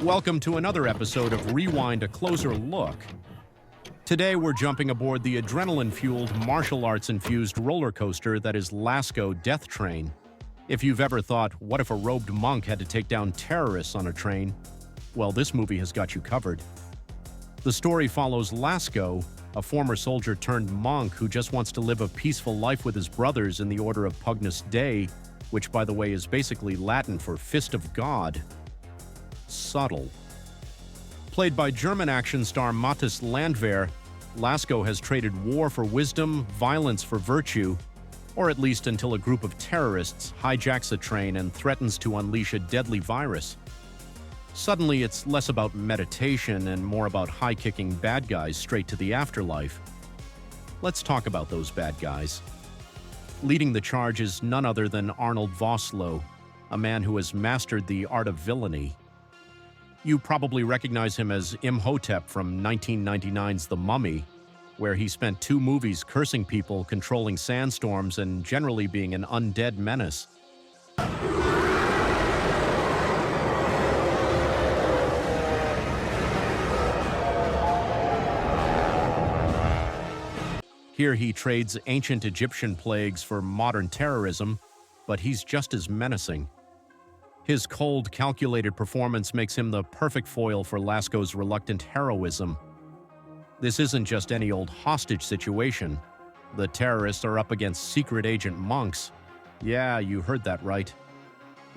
Welcome to another episode of Rewind: A Closer Look. Today we're jumping aboard the adrenaline-fueled, martial arts-infused roller coaster that is Lasko Death Train. If you've ever thought, what if a robed monk had to take down terrorists on a train? Well, this movie has got you covered. The story follows Lasko, a former soldier-turned-monk who just wants to live a peaceful life with his brothers in the Order of Pugnus Dei, which, by the way, is basically Latin for Fist of God. Subtle. Played by German action star Mathis Landwehr, Lasko has traded war for wisdom, violence for virtue, or at least until a group of terrorists hijacks a train and threatens to unleash a deadly virus. Suddenly, it's less about meditation and more about high-kicking bad guys straight to the afterlife. Let's talk about those bad guys. Leading the charge is none other than Arnold Vosloo, a man who has mastered the art of villainy. You probably recognize him as Imhotep from 1999's The Mummy, where he spent 2 movies cursing people, controlling sandstorms, and generally being an undead menace. Here he trades ancient Egyptian plagues for modern terrorism, but he's just as menacing. His cold, calculated performance makes him the perfect foil for Lasko's reluctant heroism. This isn't just any old hostage situation. The terrorists are up against secret agent monks. Yeah, you heard that right.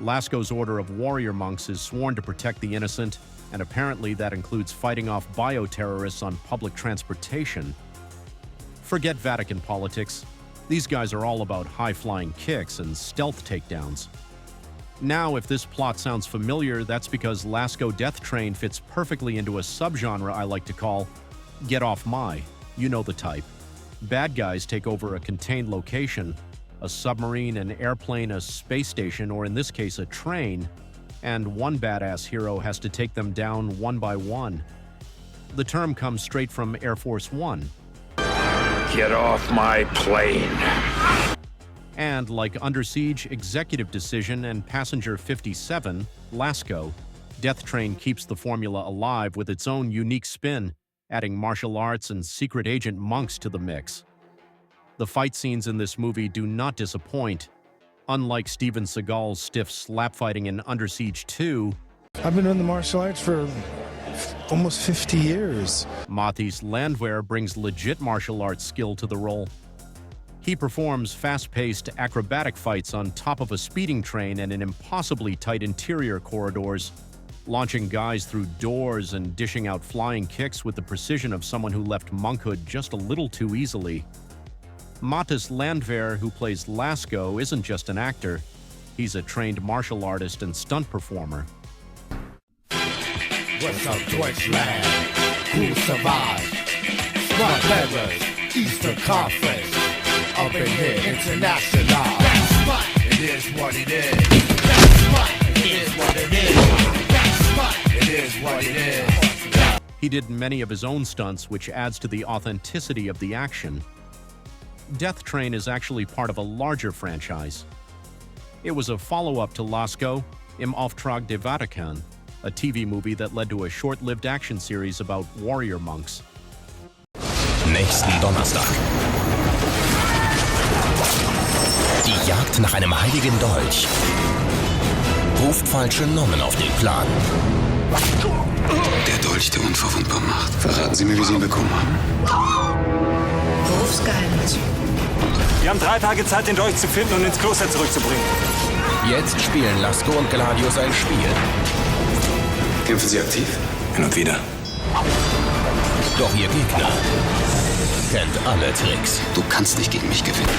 Lasko's order of warrior monks is sworn to protect the innocent, and apparently that includes fighting off bioterrorists on public transportation. Forget Vatican politics. These guys are all about high-flying kicks and stealth takedowns. Now, if this plot sounds familiar, that's because Lasko Death Train fits perfectly into a subgenre I like to call Get Off My. You know the type. Bad guys take over a contained location, a submarine, an airplane, a space station, or in this case, a train, and one badass hero has to take them down one by one. The term comes straight from Air Force One. Get off my plane. And like Under Siege, Executive Decision, and Passenger 57, Lasko, Death Train keeps the formula alive with its own unique spin, adding martial arts and secret agent monks to the mix. The fight scenes in this movie do not disappoint. Unlike Steven Seagal's stiff slap fighting in Under Siege 2, I've been doing the martial arts for almost 50 years. Mathis Landwehr brings legit martial arts skill to the role. He performs fast-paced, acrobatic fights on top of a speeding train and in impossibly tight interior corridors, launching guys through doors and dishing out flying kicks with the precision of someone who left monkhood just a little too easily. Mathis Landwehr, who plays Lasko, isn't just an actor. He's a trained martial artist and stunt performer. What's up, Deutschland? Who survived? Smart bearers, Easter Conference. Up in here, international. That's right. It is what it is. That's right. It is what it is. That's right. It is what it is. He did many of his own stunts, which adds to the authenticity of the action. Death Train is actually part of a larger franchise. It was a follow-up to Lasko, Im Auftrag des Vatikan, a TV movie that led to a short-lived action series about warrior monks. Nächsten Donnerstag. Die Jagd nach einem heiligen Dolch ruft falsche Nonnen auf den Plan. Der Dolch, der unverwundbar macht. Verraten Sie mir, wie Sie ihn bekommen haben. Berufsgeheimnis. Wir haben 3 Tage Zeit, den Dolch zu finden und ins Kloster zurückzubringen. Jetzt spielen Lasko und Gladius ein Spiel. Kämpfen Sie aktiv? Hin und wieder. Doch ihr Gegner kennt alle Tricks. Du kannst nicht gegen mich gewinnen.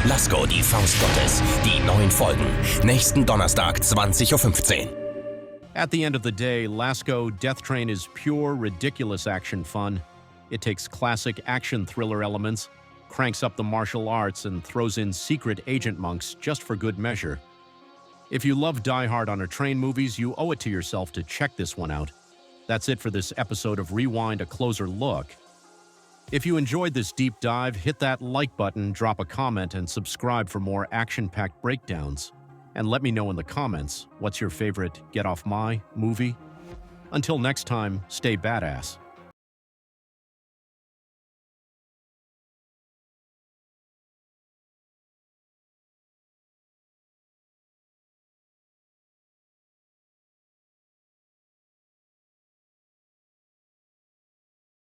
Lasko, die Faust Gottes. Die 9 Folgen. Nächsten Donnerstag, 20:15 Uhr. At the end of the day, Lasko Death Train is pure, ridiculous action fun. It takes classic action thriller elements, cranks up the martial arts, and throws in secret agent monks just for good measure. If you love Die Hard on a Train movies, you owe it to yourself to check this one out. That's it for this episode of Rewind: A Closer Look. If you enjoyed this deep dive, hit that like button, drop a comment, and subscribe for more action-packed breakdowns. And let me know in the comments what's your favorite Get Off My movie. Until next time, stay badass.